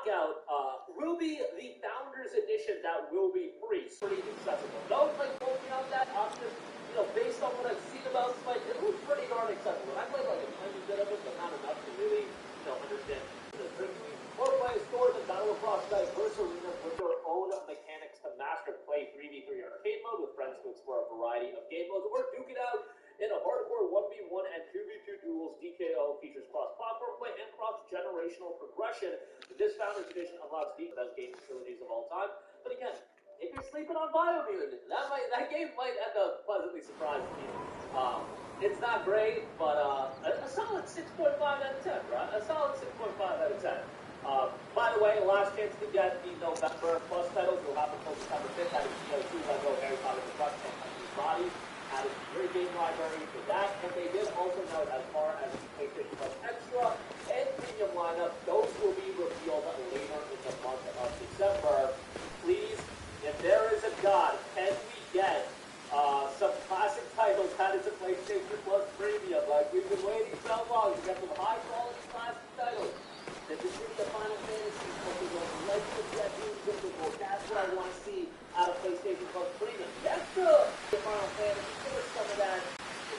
Knockout will be the Founders Edition that will be free. It's pretty accessible. Don't like quote me on that. I'm just, based on what I've seen about Spike, it looks pretty darn accessible. I played like a tiny bit of it, but not enough to really, understand the trickery. Or play stores and battle across diverse arenas with their own mechanics to master. Play 3v3 arcade mode with friends to explore a variety of game modes, or duke it out in a hardcore 1v1 and 2v2 duels. DKO features cross-platform play and cross-generational progression. This Founders Edition unlocks the best game facilities of all time. But again, if you're sleeping on Biomutant, that game might end up pleasantly surprising you. It's not great, but a solid 6.5 out of 10, right? A solid 6.5 out of 10. By the way, last chance to get the November Plus titles. You'll have until December 5th. That is CO2, Lego, Harry Potter, The Crux, and Hunter's Body. Added to your game library for that. And they did also note, as far as the PlayStation Plus Extra and Premium lineup, those will be revealed later in the month of December. Please, if there is a God, can we get some classic titles added to PlayStation Plus Premium? Like, we've been waiting so long to get some high-quality classic titles. This is the Final Fantasy, Legend of Dragoon, that's what I want to see out of PlayStation Plus Premium. That's the Final Fantasy. Give us some of that,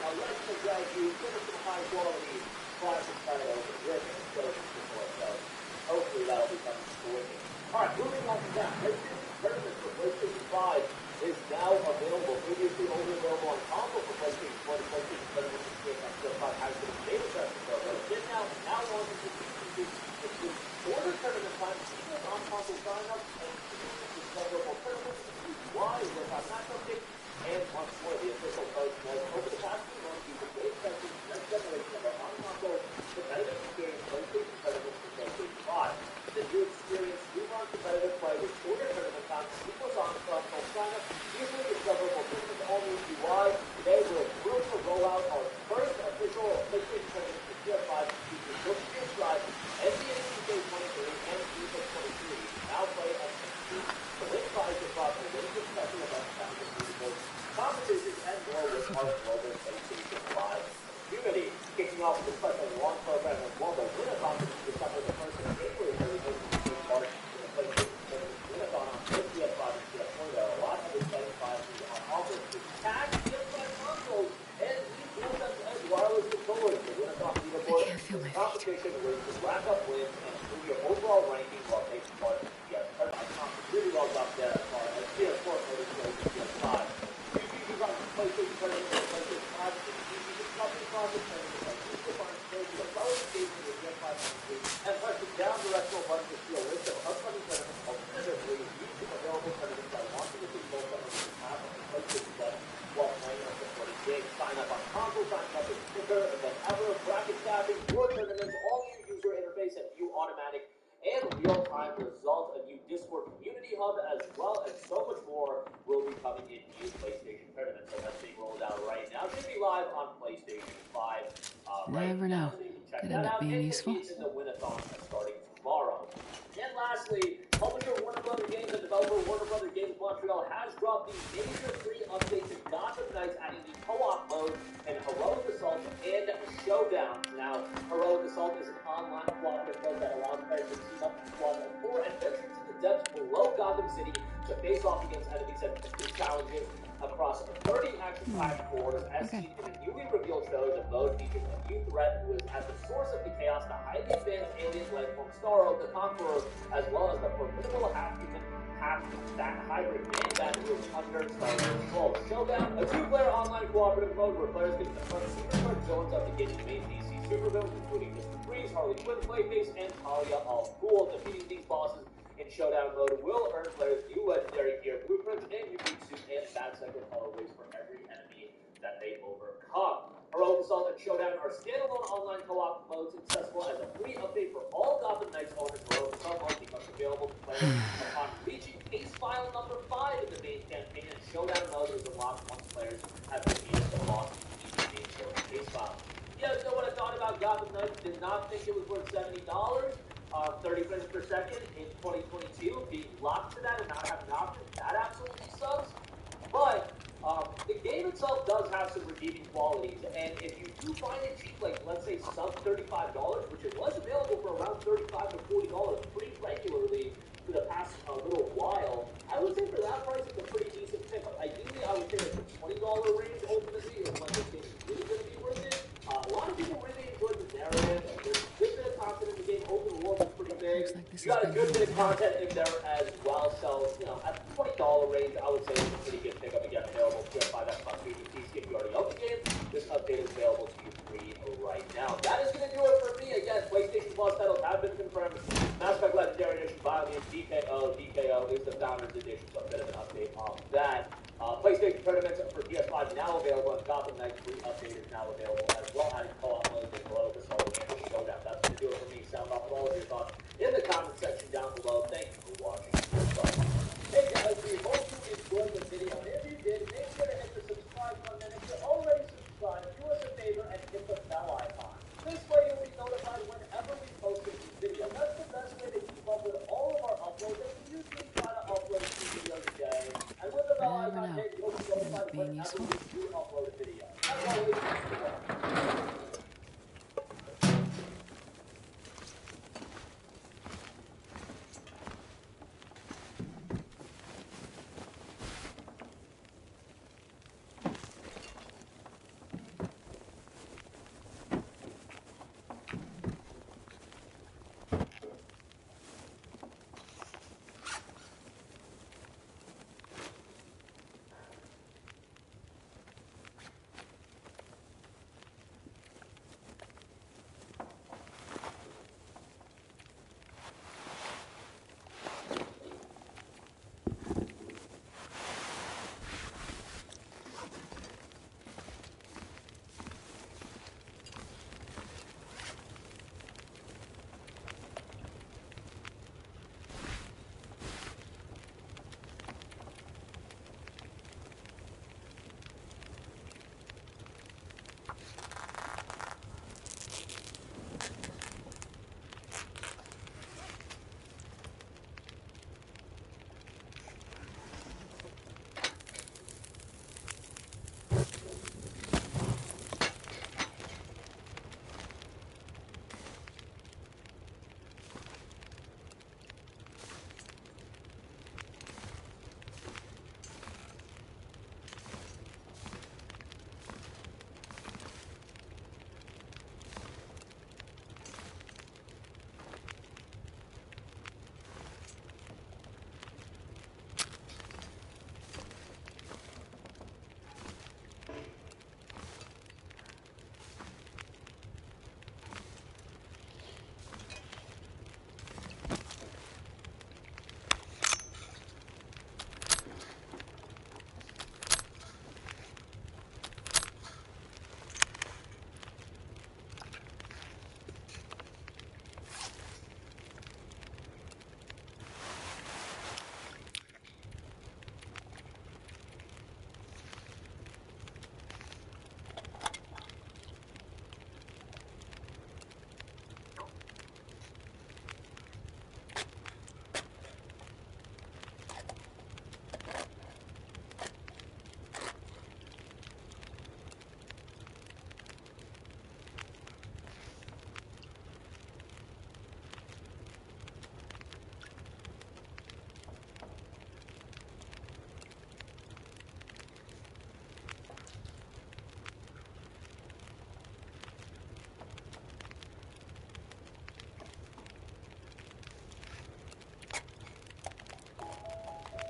Legend of Dragoon, give us some high-quality classic titles. We're going to show this before, so hopefully that'll be coming soon. Alright, moving on to that. PlayStation Tournament for PlayStation 5 is now available. Previously only available on console for PlayStation 4. The PlayStation Tournament is being still 5 high school data testing program. It now launches the order tournament time, people on console sign up and discoverable tournaments, why with our matchup pick, and much more. The official post was over the past few months, you've been testing next generation of our on console competitive experience PlayStation tournaments for PlayStation 5. The new experience, new on competitive play with order tournament time, sequence on console sign up, easily discoverable tournaments, all new UI. Today we're thrilled to roll out our first official PlayStation tournament for PS5 featuring Guilty Gear Strive, NBA 2K23, and FIFA 23. Now play on complete to win prizes across a range of special events found in musical competitions and more with our global PlayStation 5 community. Kicking off the special launch program as well, the Winathon is December the 1st and January 31st to take part in the PlayStation Tournament Winathon on both PS5 and PS4. There are a lot of exciting prizes on offer to tag PS5 consoles and lead them as wireless controllers. The Winathon leaderboard competition where you can rack up wins and improve your overall ranking while taking part in the PS Tournament. Really well done there as far as PS4 players go to PS5. New features on the PlayStation Tournament and PlayStation 5 and features discovery process and defined stages as well as engagement with PS5 and press the down directional button to see a list of upcoming tournaments. Alternatively, use the available tournaments that want to receive both tournaments on the PlayStation button while playing on supporting games. Sign up on console, sign up as quicker than ever. Bracket staffing, your tournaments, all new user interface and view automatic and real-time results. A new Discord community hub as well as so much more will be coming in new PlayStation Tournament. So that's being rolled out right now. Should be live on PlayStation 5 Never know. So you can check Could that end up out. being And useful. compete in the Winathon starting tomorrow. And lastly, publisher Warner Brothers Games and developer Warner Brothers Games Montreal has dropped the major free update to Gotham Knights, adding the co-op mode and Heroic Assault and Showdown. Now, Heroic Assault is an online cooperative mode that allows players to team up in squads of 4 and venture to the depths below Gotham City to face off against enemies and complete challenges across 30 action-packed cores. As seen in a newly revealed trailer, the mode features a new threat who is at the source of the chaos, the highly advanced alien life form Starro, the Conqueror, as well as the formidable half-human, half-bat hybrid man-bat who is under Starro's control. Showdown, a two-player online cooperative mode where players can confront superstar zones of the getting main DC supervillains, including Mr. Freeze, Harley Quinn, Clayface, and Talia al Ghul. Defeating these bosses in Showdown mode will earn players new legendary gear, blueprints, and unique suit and Bat-Cycle colorways for every enemy that they overcome. Heroic Assault and Showdown are standalone online co-op modes accessible as a free update for all Gotham Knights owners. Heroic Assault mode becomes available to players upon reaching case file number 5 in the main campaign, and Showdown mode is unlocked once players have defeated the boss in each main story case file. You guys know what I thought about Gotham Knights? Did not think it was worth $70. 30 frames per second in 2022, being locked to that and not having an option, that absolutely sucks. But the game itself does have some redeeming qualities, and if you do find it cheap, like let's say sub $35, which it was available for around $35 to $40 pretty regularly gigs. like this You has got a been good bit of handled content in there as well. So, at the $20 range, I would say it's a pretty good pickup. Again, available to buy that plus BGT if you already own the game. This update is available to you free right now. That is going to do it for me. Again, PlayStation Plus titles have been confirmed. Mass Effect Legendary Edition, Biomutant, DKO. DKO is the Founders Edition, so a bit of an update on that. PlayStation Tournaments for PS5 now available, and Gotham Knights free update is now available as well. Adding co-op modes and below for Solo and Showdown. That's going to do it for me. Sound off with all of your thoughts in the comment section down below. Thank you for watching. Hey guys, we hope you enjoyed the video, and if you did, make sure to hit the subscribe button, and if you're already subscribed, do us a favor and hit the bell icon. This way you'll be notified whenever we post a new video. That's the best way to keep up with all of our uploads, and we usually try to upload 2 videos a day. And with the bell Over icon now. hit, you'll be Ended notified up being whenever useful. we do upload a video. As always, thank you.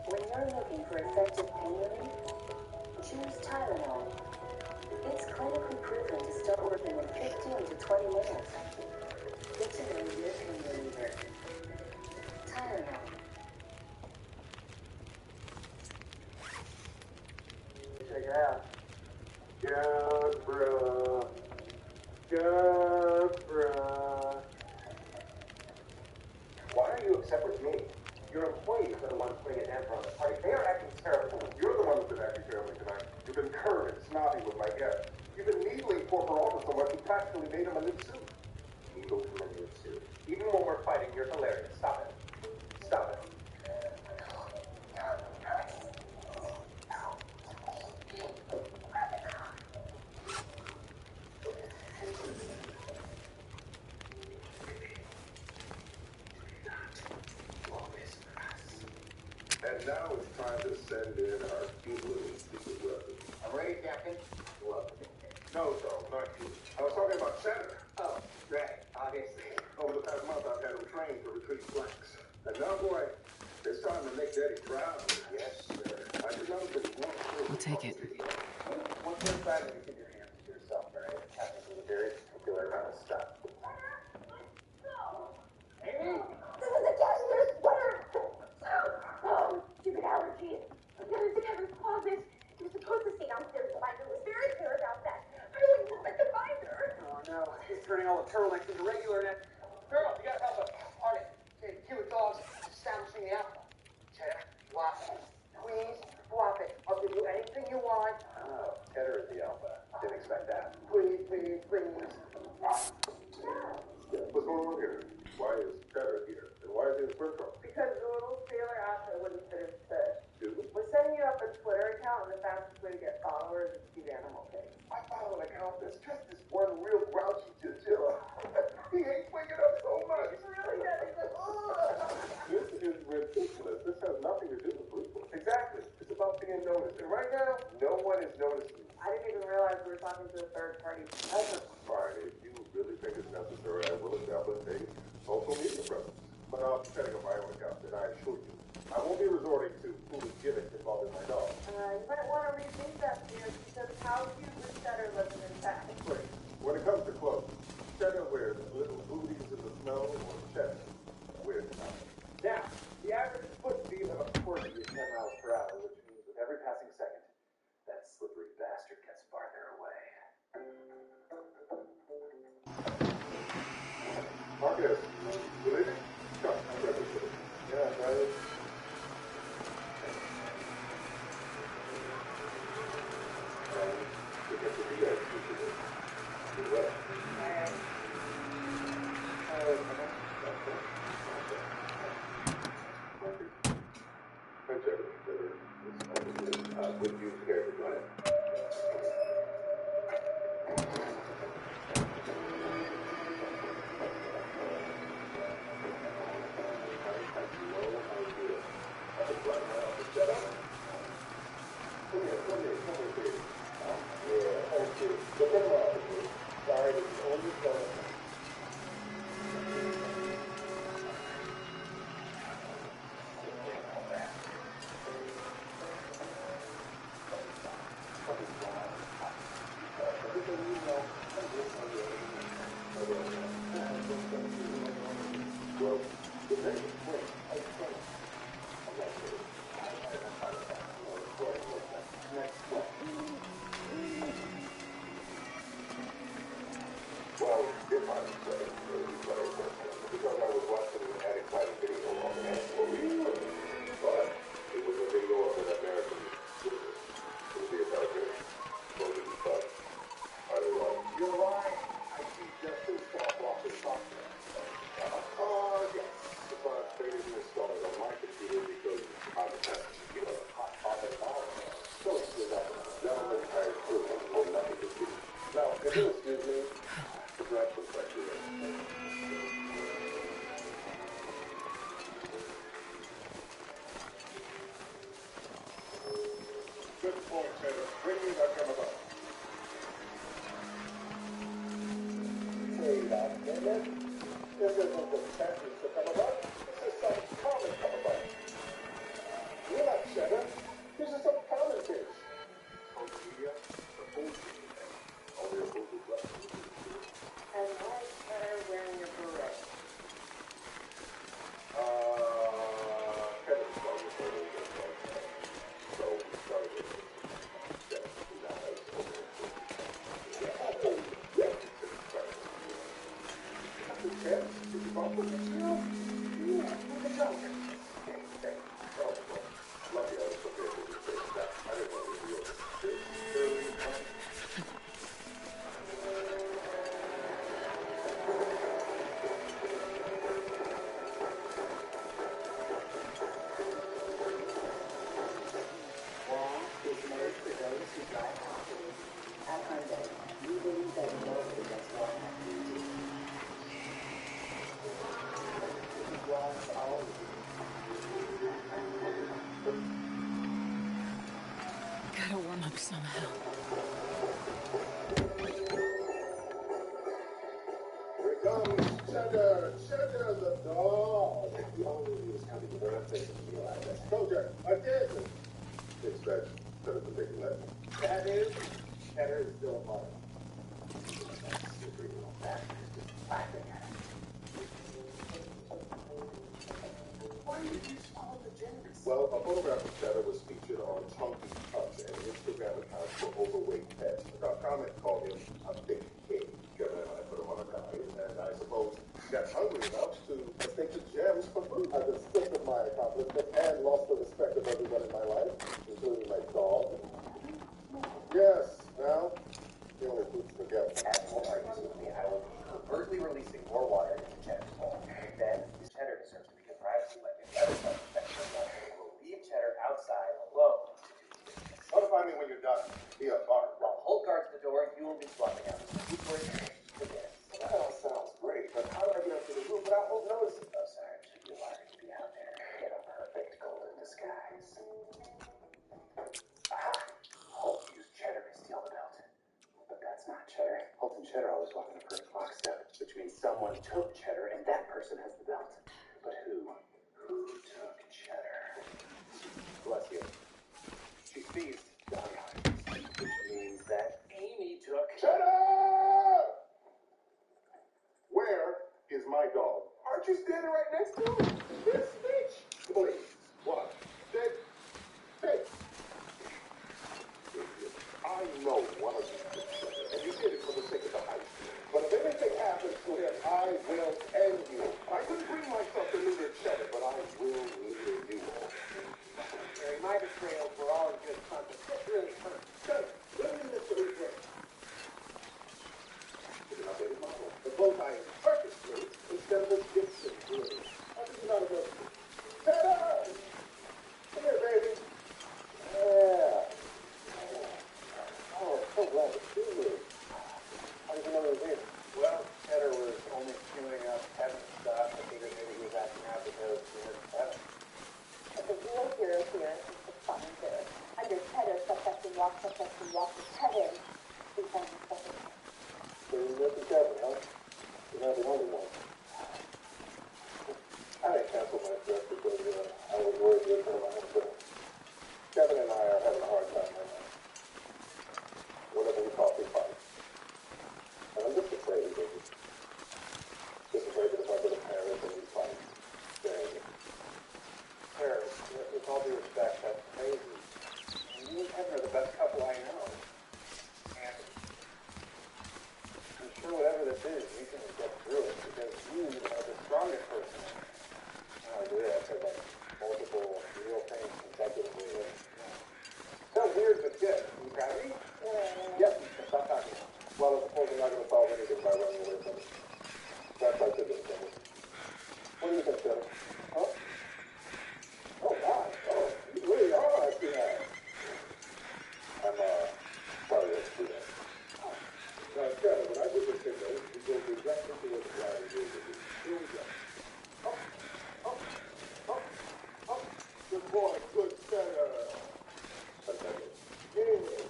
When you're looking for effective pain relief, choose Tylenol. It's clinically proven to start working in 15 to 20 minutes. It's an immediate pain reliever. Tylenol. Check it out. Good, bro. Good, bro. Why are you upset with me? Your employees are the ones putting a damper on the party. They are acting terrible. You're the one who's been acting terribly tonight. You've been curt and snobby with my guests. You've been needling poor Peralta so much you practically made him a new suit. Needle him a new suit. Even when we're fighting, you're hilarious. Stop it. Stop it. And now it's time to send in our cute little secret weapon. I'm ready, Captain. What? No, Charles, not you. I was talking about Senator. Oh, right, obviously. Over the past month, I've had him trained for retreat flanks. And now, boy, it's time to make Daddy proud. Yes, sir. I just know that he wants to. I'll take it. Once you're inside, you keep your hands to yourself, all right? It happens with a very particular amount of stuff. Amy? This is a cashmere sweater! Oh, stupid allergies. I'm getting into Kevin's closet. He was supposed to stay downstairs, but I was very clear about that. I don't even want the binder. Oh, no. He's turning all the turtlenecks into regular net. Girl, you gotta help us. On it. Okay, cute dogs establishing the alpha. Cheddar, flop it. Squeeze, flop it. I'll give you anything you want. Oh, Cheddar is the alpha. Didn't expect that. Please, please, please. What's going on here? Why is Cheddar here? And why is he in sprint car? Because the little sailor outfit wouldn't fit his fish. Dude, We're setting you up a Twitter account, and the fastest way to get followers is to keep animal pics. I follow an account that's just this one real grouchy chinchilla. He hates waking up so much. He's really good. He's like, this is ridiculous. This has nothing to do with Blueprint. Exactly. It's about being noticed. And right now, no one is noticing. I didn't even realize we were talking to a third party. That's fine. If you really think it's necessary, I will establish a social media presence. But I'm setting up my own account, and I assure you, I won't be resorting to foolish gimmicks involving my dog. You might want to rethink that, dear, because how cute was Cheddar living in fact? Great. When it comes to clothes, Cheddar wears little booties in the snow, or Cheddar wears nothing. Now, the average foot speed of a corgi is 10 miles per hour, which means with every passing second, that slippery bastard gets farther away. Marcus, you leaving? Come, I'm ready for it. Yeah, right. To get to the edge, you should do well. Would you care to join it? Good point, Cheddar. Bring me that chemical. Wait a minute. This isn't the sentence to come about. This is some common come about. You're not Cheddar. This is some common fish. Social media, the food only a food is left. And why is Cheddar wearing a beret? Kevin's dog was totally good. So we started with Jeff, who now has over That's a chance. Did you bump with this girl? Yeah, look at that. Hey, oh, well, lucky I was prepared for this thing. I didn't want to reveal this early in time. Wong is made for those who drive happily. At Hyundai, we believe that nobody gets more happy. Wong's always Gotta warm up somehow. Here it comes, Cheddar. Cheddar the dog. The only thing is coming to the face of the island. Soldier, I did. Expect Cheddar to take a lesson. That is, Cheddar is still alive. That slippery little bastard is just laughing at him. Why did you follow the genders? Well, a photograph of Cheddar was featured on Chunky Pups and Instagram account for overweight pets. A comment called him a big kid. Kevin and I put him on a diet, and I suppose he got hungry enough to mistake the gems for food. I've been stripped of my accomplishments and lost the respect of everyone in my life, including my dog. Yes, now, the only food's together. As more argues with me, I will be covertly releasing more water into Cheddar's bowl. Then, Cheddar deserves to begin privacy like any other self-respecting adult. We'll leave Cheddar outside alone to do his business. Notify me when you're done. Be a bar. While Holt guards the door, you will be swapping out the secret for this. That all sounds great, but how do I get up to the roof without Holt noticing? Oh, Sarge, you'll already be out there in a perfect golden disguise. Aha! Holt used Cheddar to steal the belt. But that's not Cheddar. Holt and Cheddar always walk in a perfect lockstep, which means someone took Cheddar and that person has the belt. But who? Who took Cheddar? Bless you. She seized Doggy Eyes, which means that Amy took Cheddar! Where is my dog? Aren't you standing right next to him? This bitch! Please. What? Dick? Hey. I know one of you did Cheddar, and you did it for the sake of the house. But if anything happens to him, I will end you. I couldn't bring myself to neuter Cheddar, but I will neuter you all. Mary, my betrayals were all in good conscience. This really hurt. Cheddar, let me miss the replay. It's an updated model. The bow tie is perfect blue instead of a Gibson blue. I think it's not a good. Cheddar! Come here, baby. Yeah. Oh, so glad to see you. How did you know it was here? Well, Cheddar was only queuing up heaven stuff. I figured maybe he was acting out because he was heaven. But the real hero here is the fun hero. Under Cheddar, successful walk with Kevin. We find the second. So you met the Kevin, huh? You're not the only one. I didn't cancel my trip because I was worried you'd come around. But Kevin and I are having a hard time right now. Whatever we call big fight. And I'm just afraid, baby. Just afraid that if I go to Paris and we fight, then Paris, with all due respect, that's crazy. And you and Kevin are the best couple I know. And I'm sure whatever this is, you can get through it because you are the strongest person. I agree. I've had like multiple real things consecutively. So weird, but good. You proud of me? Yep. Stop talking. Well, of course, I'm not going to solve anything by running away from it. That's like the big thing. What do you think, Cheddar? Huh? Oh, wow. Oh, you really are a that. I'm, sorry, let's do that. Now, Cheddar, when I give the signal, we go directly to what the driver is. Here we go. Up, up, up, up. Good boy, good Cheddar.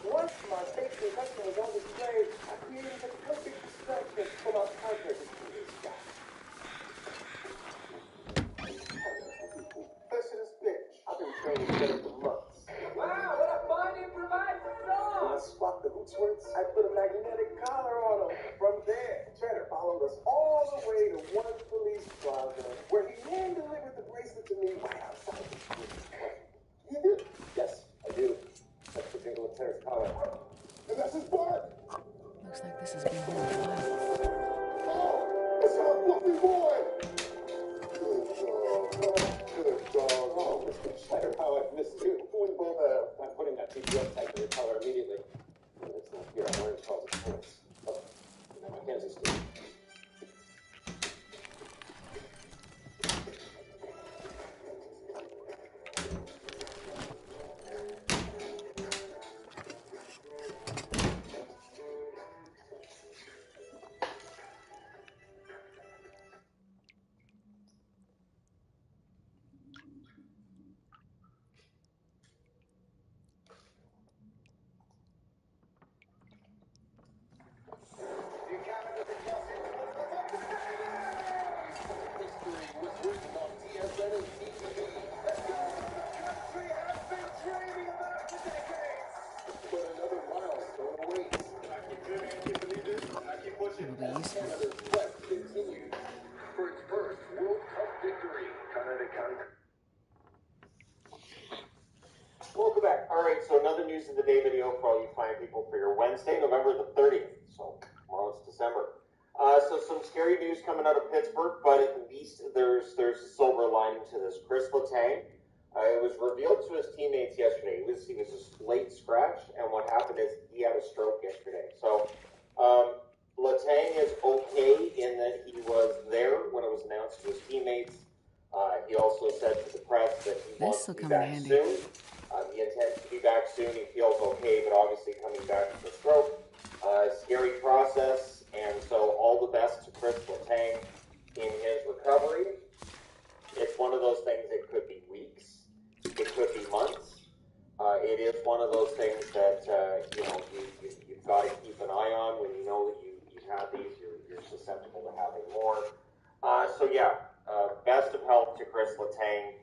Once my fake detection was on display, I created a perfect distraction from our contact with this guy. Listen to this bitch. I've been training Cheddar for months. Wow, what a fun improvised When song! I swapped the hoot sweats, I put a magnetic collar on him. From there, Cheddar followed us all the way to one police plaza, where he hand-delivered the bracelet to me right outside the school. You do? Yes, I do. That's the jingle of Cheddar's collar. And that's his bark! Looks like this has been here a while. Oh, it's our fluffy boy! Good dog. Oh, Mr. Cheddar, how I've missed you. We both, I'm putting that GPS tag in your collar immediately. It's not here. I'm wearing calls of points. Oh, now Mackenzie's doing. so another News of the Day video for all you fine people for your Wednesday, November the 30th. So tomorrow it's December. So some scary news coming out of Pittsburgh, but at least there's a silver lining to this. Chris Letang, it was revealed to his teammates yesterday. He was a late scratch, and what happened is he had a stroke yesterday. So Letang is okay in that he was there when it was announced to his teammates. He also said to the press that he wants to be back soon. He intends to be back soon. He feels okay, but obviously coming back from the stroke, scary process. And so all the best to Chris Letang in his recovery. It's one of those things, it could be weeks, it could be months. It is one of those things that, you've got to keep an eye on when you know that you've had these, you're susceptible to having more. Best of health to Chris Letang.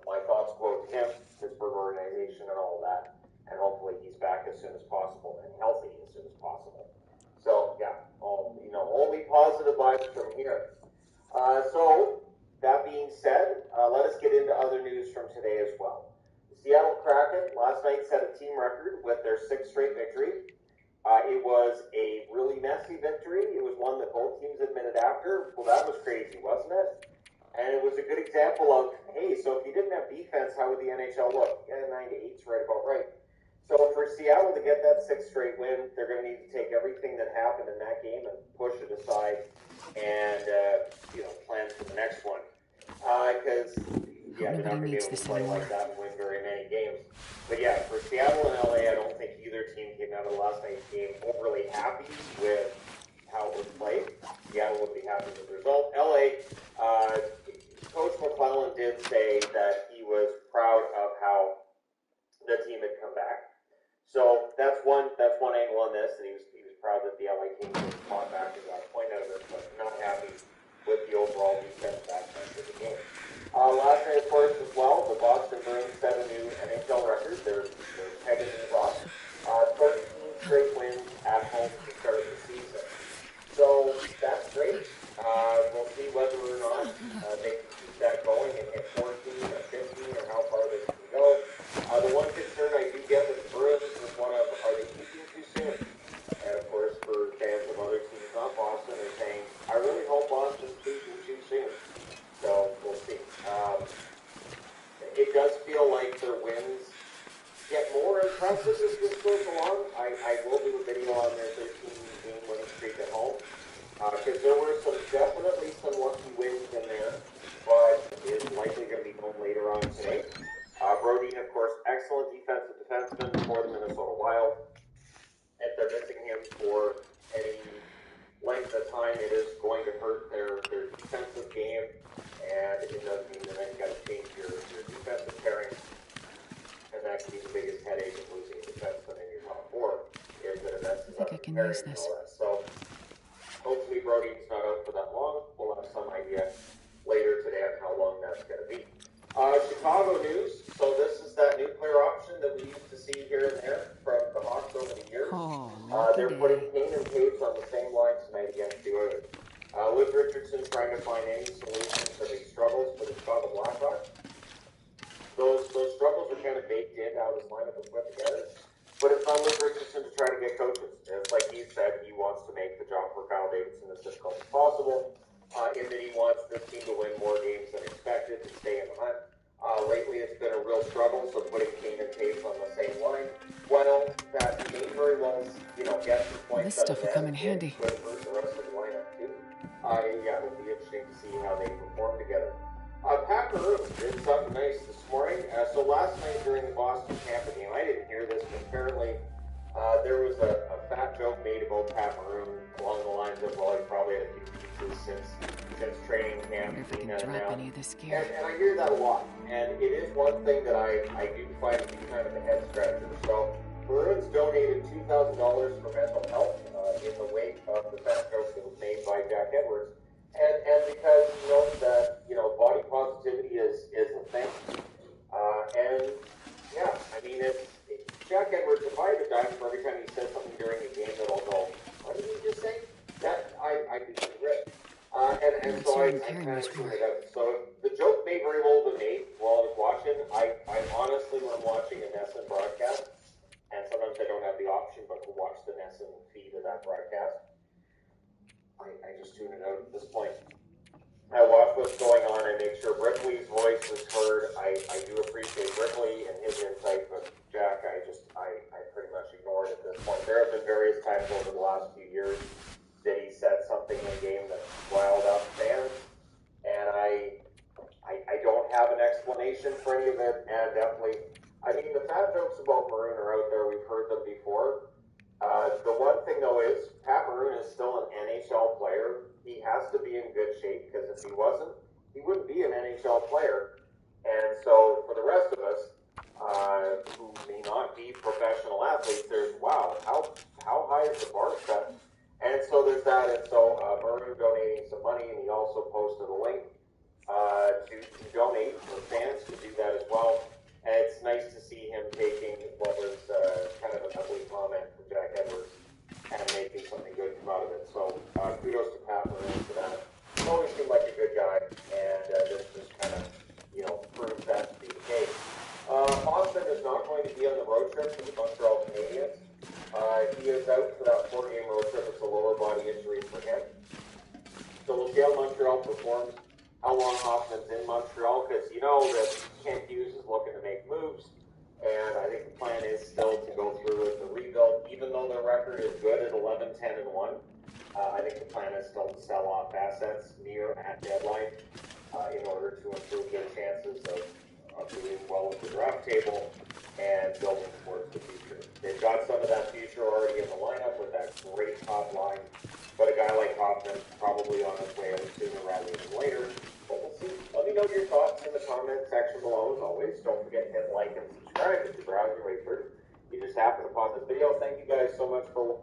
My thoughts go to him, Pittsburgh organization, and all that. And hopefully he's back as soon as possible and healthy as soon as possible. So, only positive vibes from here. So, that being said, let us get into other news from today as well. The Seattle Kraken last night set a team record with their 6th straight victory. It was a really messy victory. It was one that both teams admitted after. Well, that was crazy, wasn't it? And it was a good example of, hey, so if you didn't have defense, how would the NHL look? Yeah, 9-8's right about right. So for Seattle to get that 6th straight win, they're going to need to take everything that happened in that game and push it aside and, plan for the next one. Because, they're not going to be able to play like that and win very many games. But yeah, for Seattle and LA, I don't think either team came out of the last night's game overly happy with how it was played. Seattle would be happy with the result. LA, Coach McClellan did say that he was proud of how the team had come back. So that's one angle on this, and he was proud that the LA team fought back and got a point out of it, but not happy with the overall defense aspect of the game. Last night, of course, as well, the Boston Bruins set a new NHL record. They're pegging in the box. 13 straight wins at home to start the season. So that's great. We'll see whether or not they can keep that going and hit 14 or 15 or how far they can go. The one concern I do get with the Bruins is are they peaking too soon? And of course, for fans of other teams, not Boston, they're saying, I really hope Boston's peaking too soon. So we'll see. It does feel like their wins get more impressive as this goes along. I will do a video on their 13-game winning streak at home. Because there were definitely some lucky wins in there, but it's likely going to be known later on today. Brodin, of course, excellent defensive defenseman for the Minnesota Wild. If they're missing him for any length of time, it is going to hurt their defensive game, and it does mean that you've got to change your defensive pairing, and that can be the biggest headache of losing a defenseman in your top 4, is that it messes up the pairing and all that. So hopefully Brodin's not out for that long. We'll have some idea later today on how long that's going to be. Chicago news. So this is that nuclear option that we used to see here and there from the Hawks over the years. They're putting Kane and Taves on the same line tonight against the Oilers. Luke Richardson trying to find any solutions for these struggles for the Chicago Blackhawks. Those struggles are kind of baked in how this lineup was put together. But it's on Luke Richardson to try to get coaches. It's like he said, he wants to make the job for Kyle Davidson as difficult as possible, in that he wants this team to win more games than expected to stay in the hunt. Lately, it's been a real struggle, so putting Kane and Taves on the same line, well, that may very well, get the points. This stuff will come in handy. Good for the rest of the lineup, too. It'll be interesting to see how they perform together. Pat Maroon did something nice this morning. So last night during the Boston-Tampa game, I didn't hear this, but apparently there was a fat joke made about Pat Maroon along the lines of, well, he probably had a few pieces since training camp. Wonder if I can drop any of this gear. And I hear that a lot. And it is one thing that I do find to be kind of a head scratcher. So Maroon's donated $2,000 for mental health in the wake of the fat joke that was made by Jack Edwards. And because he knows that, body positivity is a thing. Jack Edwards, if I had a dime for every time he says something during a game that I'll go, what did he just say? That, I could be rich. And so I kind of figured it out. So the joke may very well have been made while I was watching. I honestly, when I'm watching a NESN broadcast, I do appreciate Brickley and his insight, but Jack, I pretty much ignored at this point. There have been various times over the last few years that he said something in game that riled up fans, and I don't have an explanation for any of it, and definitely, I mean, the fat jokes about Maroon are out there. We've heard them before. The one thing, though, is Pat Maroon is still an NHL player. He has to be in good shape, because if he wasn't, he wouldn't be an NHL player. And so, for the rest of us, who may not be professional athletes, there's, wow, how high is the bar set? And so there's that, and so Maroon donating some money, and he also posted a link to donate for fans to do that as well. And it's nice to see him taking what was kind of an ugly comment from Jack Edwards and making something good come out of it. So kudos to Pat Maroon for that. He always seemed like a good guy, and this just kind of, proves that to be the case. Austin is not going to be on the road trip for the Montreal Canadiens. He is out for that 4-game road trip. It's a lower body injury for him. So we'll see how Montreal performs, how long Hoffman's in Montreal, because you know that Kent Hughes is looking to make moves, and I think the plan is still to go through with the rebuild, even though their record is good at 11-10-1. I think the plan is still to sell off assets near at deadline in order to improve their chances of doing well with the draft table and building towards the future. They've got some of that future already in the lineup with that great top line, but a guy like Hoffman probably on his way out sooner rather than later. But we'll see. Let me know your thoughts in the comment section below as always. Don't forget to hit like and subscribe if you browse your way through. You just happen upon this video. Thank you guys so much for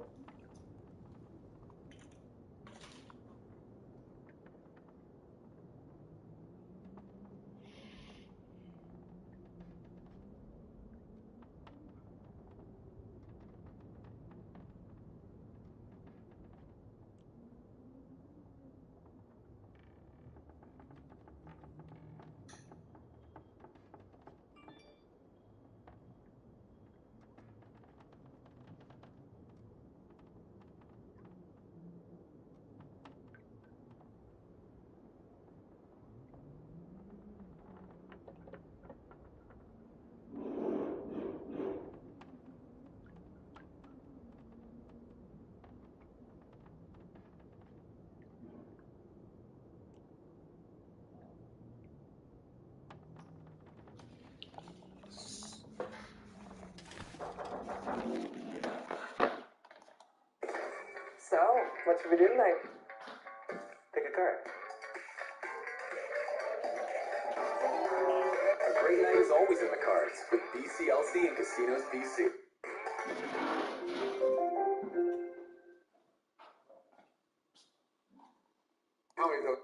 So, what should we do tonight? Pick a card. A great night is always in the cards with BCLC and Casinos BC. How many though?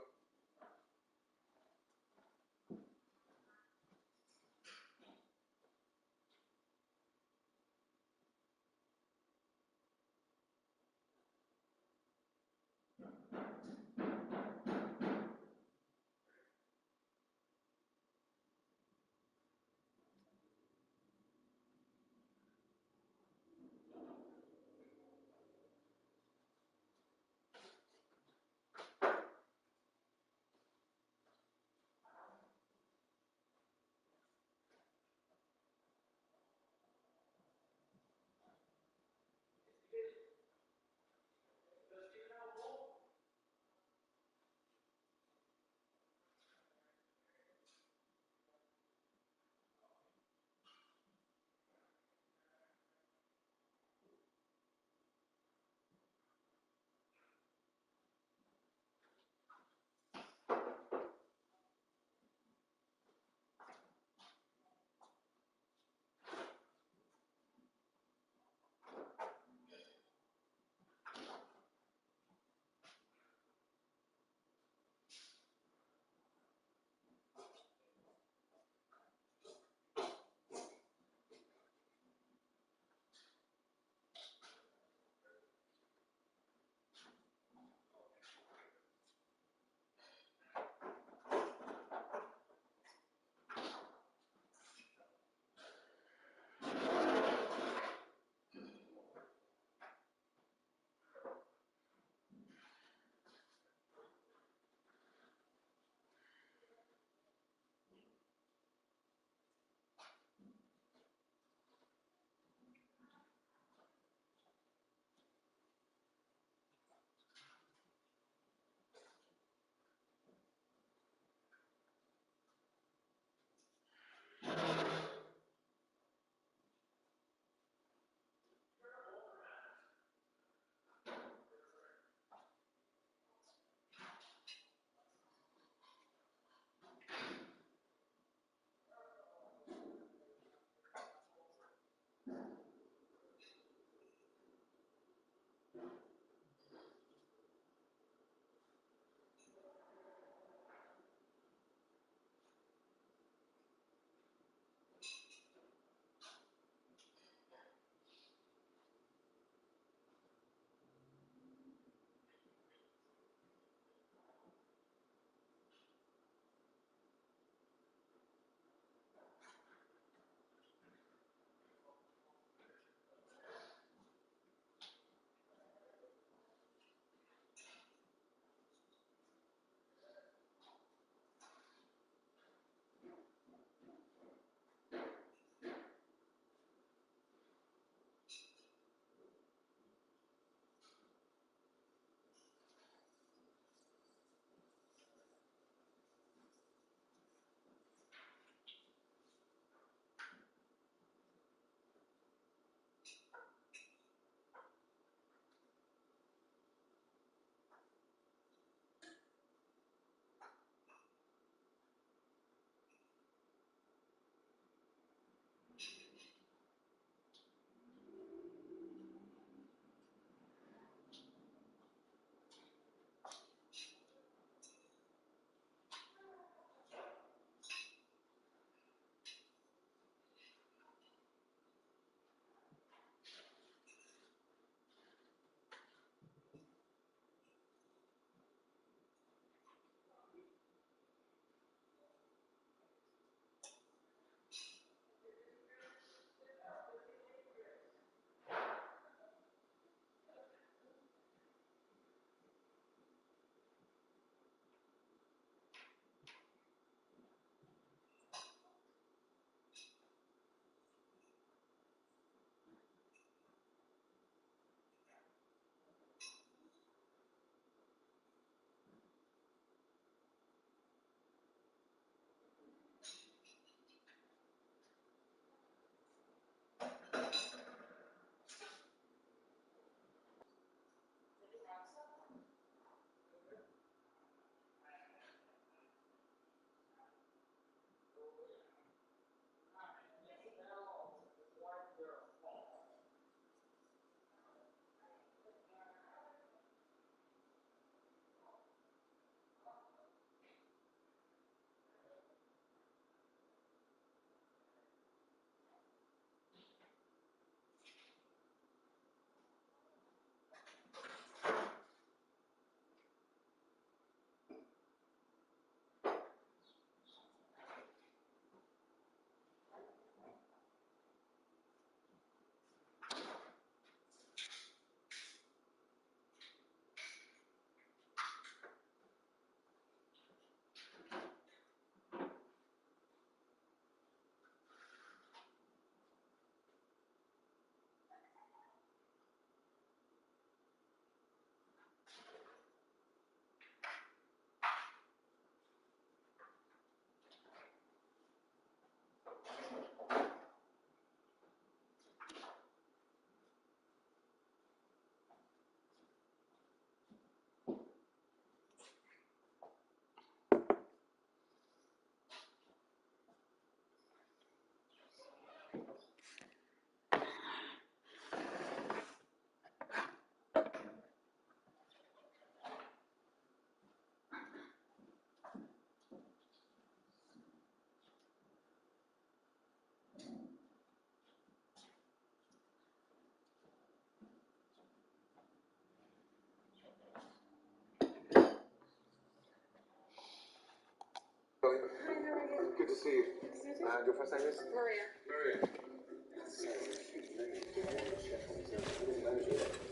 Good to see you. And your first name is? Maria. Maria.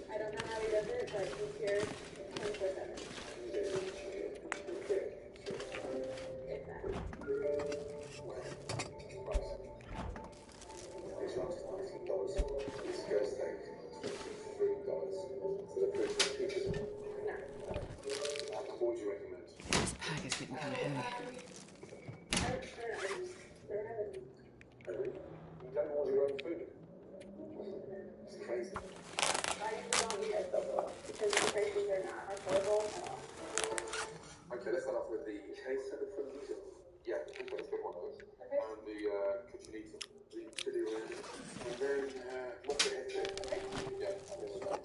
I don't know how he does it, but he's here 24/7. If that. This last $19. This girl's steak, $23. So the food's not cheap, is it? No. What would you recommend? This pack is getting kind of heavy. You don't order your own food? It's crazy. I usually don't eat at Soko because the prices are not affordable at all. Okay, let's start off with the queso from Giza. Yeah, let's get one of those. Okay. And the cuchinita, the chili orange. And then mozzarella. Yeah, I'll do that.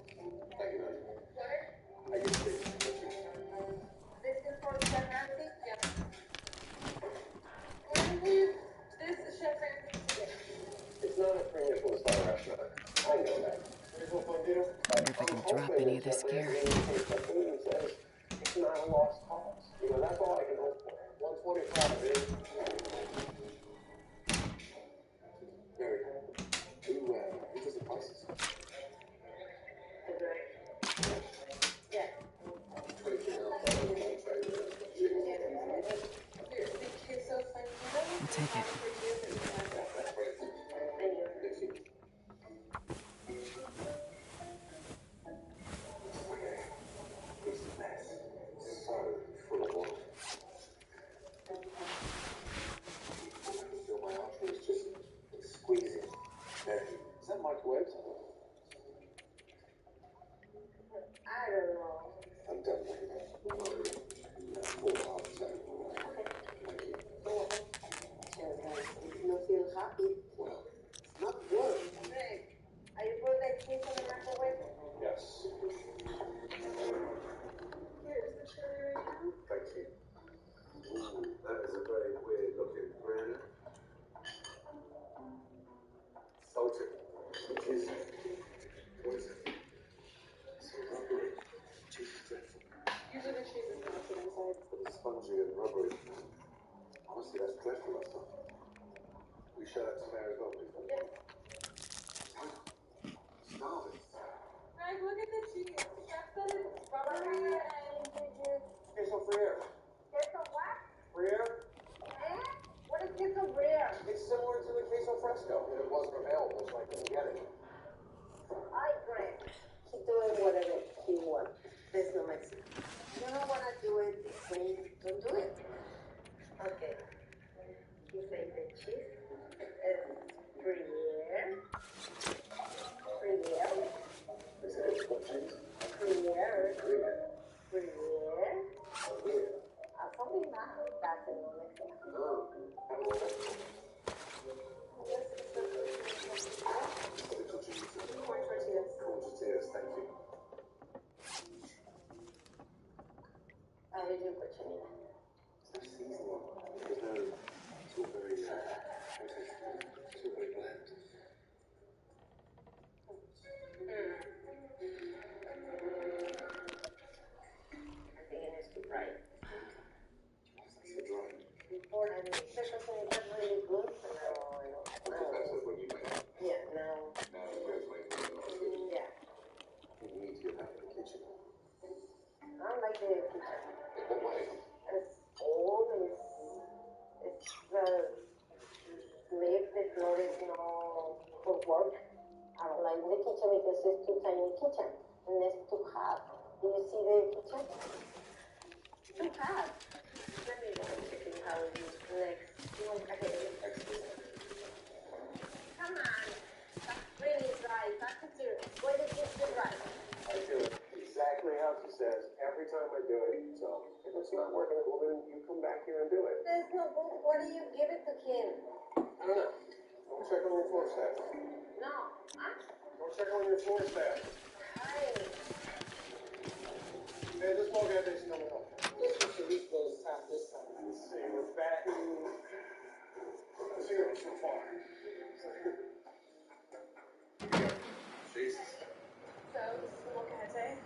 Thank you, man. Water? I get three. This is for Chef Ramsay? Yeah. This is Chef Ramsay today. It's not a premier four-star restaurant. I know that. Here's what I'll do. Wonder if I can drop any of this gear. It's not a lost cause. You know, that's all I can hope for. 125, baby. Mary, who does the prices? Yeah. 23 now. I'll take it. This mess is so full of water. I can feel my arteries just squeezing. Is that microwave? I don't know. I'm done with it. 4.5%. Thank you. You don't feel happy? Well, It's not good. Greg, are you put that cheese in the microwave? yes. Here's the chili right now. Thank you. Ooh, that is a very weird looking granite. Salted. What is it? What is it? So rubbery. Cheese is dreadful. Usually the cheese is melted inside. But it's spongy and rubbery. Honestly, that's dreadful, that stuff. We share that to Mary as well, please. Yes. Starving. Greg, look at the cheese. Chef said it's rubbery and ginger. Queso Frere. Queso what? Frere? Eh? What is queso rare? It's similar to the queso fresco. It wasn't available, so I couldn't get it. Ay, Greg. Keep doing whatever he wants. There's no Mexican. You don't want to do it, then don't do it. Okay. You say the cheese is Gruyere. Gruyere. Is it what cheese? Gruyere. Gruyere. Gruyere. Gruyere. Something that doesn't know Mexican. No. Corn tortillas. Corn tortillas, thank you. I will do cochinita. There's no seasoning. There's no, it's all very, it's all very bland. I think it needs to fry. That's so dry. Before I make the cochinita really good, but now I don't. Because that's when you make it. Yeah, now. Now you guys make it not as good. Yeah. You need to get back in the kitchen. I don't like the kitchen. In what way? It's old, it's leave the floor is no for work. I don't like the kitchen because it's too tiny kitchen and it's too hot. Do you see the kitchen? Too hot. Let me check it how it is next. Okay. Come on. That's really dry. That's serious. Why did you do right? I do it exactly how she says every time I do it. So if it's not working, well then you come back here and do it. There's no book. What do you give it to him? I don't know. Go check on your floor staff. No. Huh? Go check on your floor staff. Hi. Hey, this small guy thinks he's coming home. This is the week goes past this time. Let's see, we're back. Zero so far. Jesus. So, this is the molcajete.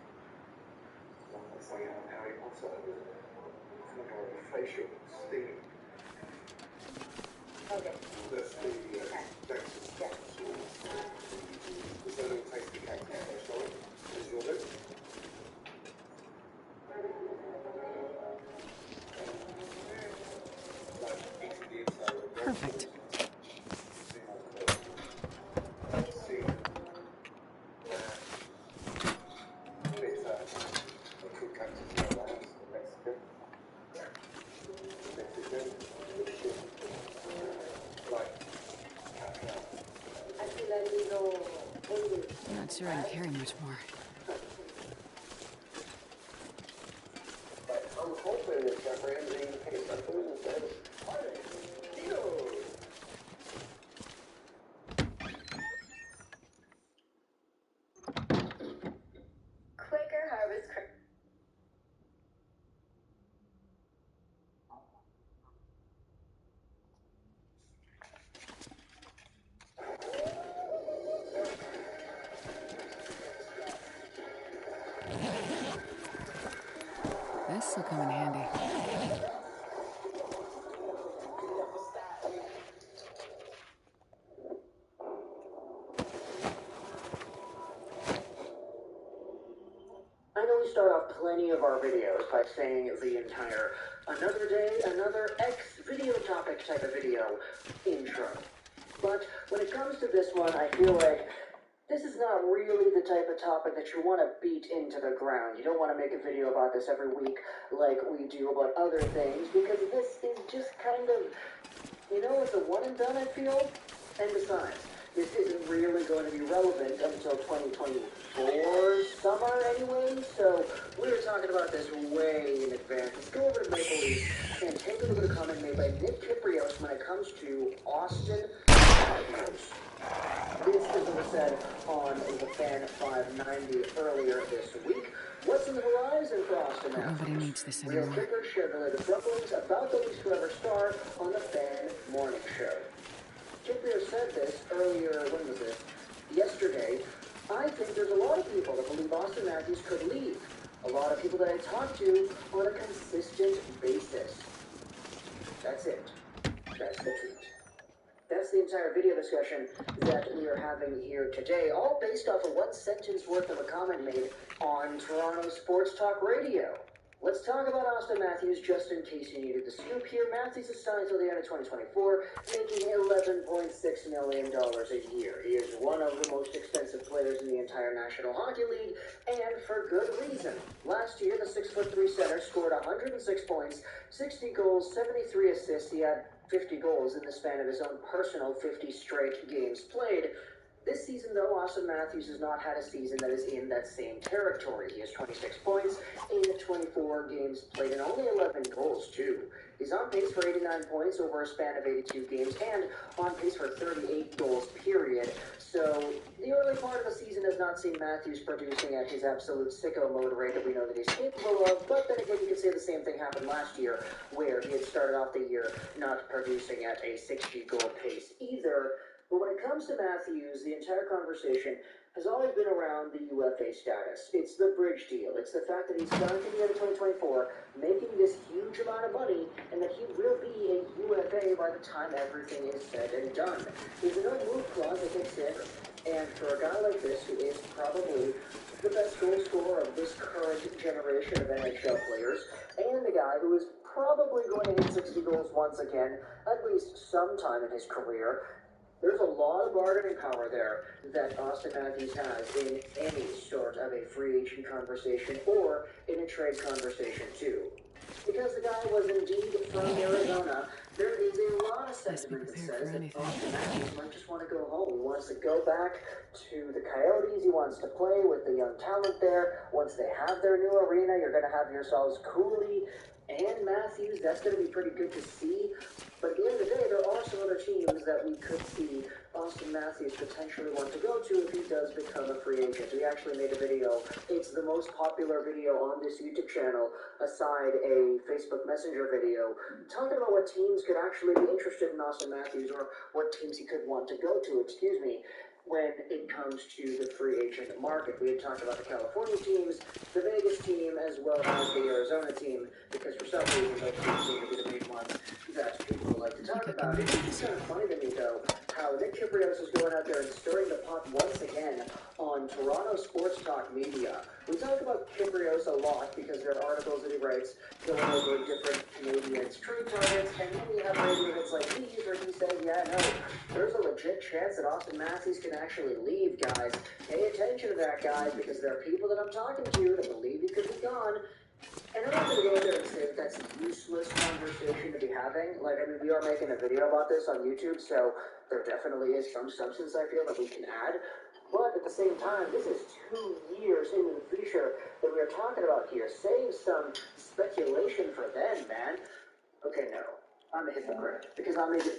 It's like Harry Potter. It's like a facial steam. Perfect. I'm not sure I can carry much more. I'm hoping that Jeff Ramsey takes some food and says, Quaker Harvest This'll come in handy. I know we start off plenty of our videos by saying the entire another day, another X video topic type of video intro. But when it comes to this one, I feel like this is not really the type of topic that you want to beat into the ground. You don't want to make a video about this every week like we do about other things, because this is just kind of, you know, it's a one and done, I feel. And besides, this isn't really going to be relevant until 2024 summer anyway, so we were talking about this way in advance. Let's go over to Maple Leaf and take a look at a comment made by Nick Kiprios when it comes to Austin Matthews. This is what was said on the Fan 590 earlier this week. What's in the horizon for Austin Matthews? Nobody needs this Real anymore. Kicker shared the latest rumblings about the Leafs Forever star on the Fan Morning Show. Kiprios said this earlier, when was this? Yesterday. I think there's a lot of people that believe Austin Matthews could leave. A lot of people that I talk to on a consistent basis. That's it. That's the tweet. That's the entire video discussion that we are having here today, all based off of one sentence worth of a comment made on Toronto Sports Talk Radio. Let's talk about Austin Matthews, just in case you needed the scoop here. Matthews is signed until the end of 2024, making $11.6 million a year. He is one of the most expensive players in the entire National Hockey League, and for good reason. Last year, the 6'3" center scored 106 points, 60 goals, 73 assists. He had 50 goals in the span of his own personal 50 straight games played. This season, though, Austin Matthews has not had a season that is in that same territory. He has 26 points in 24 games played and only 11 goals, too. He's on pace for 89 points over a span of 82 games and on pace for 38 goals, period. So the early part of the season has not seen Matthews producing at his absolute sicko mode rate that we know that he's capable of, but then again, you could say the same thing happened last year, where he had started off the year not producing at a 60-goal pace either. But when it comes to Matthews, the entire conversation has always been around the UFA status. It's the bridge deal. It's the fact that he's signed to the end of 2024, making this huge amount of money, and that he will be a UFA by the time everything is said and done. There's a no-move clause that kicks in, and for a guy like this, who is probably the best goal scorer of this current generation of NHL players, and a guy who is probably going to hit 60 goals once again, at least sometime in his career, there's a lot of bargaining power there that Austin Matthews has in any sort of a free agent conversation or in a trade conversation too. Because the guy was indeed from Arizona, there is a lot of sentiment that says that Austin Matthews might just want to go home. He wants to go back to the Coyotes. He wants to play with the young talent there. Once they have their new arena, you're going to have yourselves Cooley and Matthews. That's going to be pretty good to see. But at the end of the day, there are some other teams that we could see Austin Matthews potentially want to go to if he does become a free agent. We actually made a video. It's the most popular video on this YouTube channel, aside a Facebook Messenger video, talking about what teams could actually be interested in Austin Matthews, or what teams he could want to go to, excuse me. when it comes to the free agent market. We had talked about the California teams, the Vegas team, as well as the Arizona team, because for some reason those teams seem to be the main ones that people like to talk about. It's just kind of funny to me, though, how Nick Kypreos is going out there and stirring the pot once again on Toronto Sports Talk Media. We talk about Kypreos a lot because there are articles that he writes going over different Canadians' trade targets, and then you have radio hits like these where he says, yeah, no, there's a legit chance that Austin Matthews can actually leave, guys. Pay attention to that, guys, because there are people that I'm talking to that believe he could be gone. And I'm not going to go there and say that that's a useless conversation to be having. Like, I mean, we are making a video about this on YouTube, so there definitely is some substance I feel that we can add. But at the same time, this is 2 years into the future that we are talking about here. Save some speculation for then, man. Okay, no. I'm a hypocrite because I'm a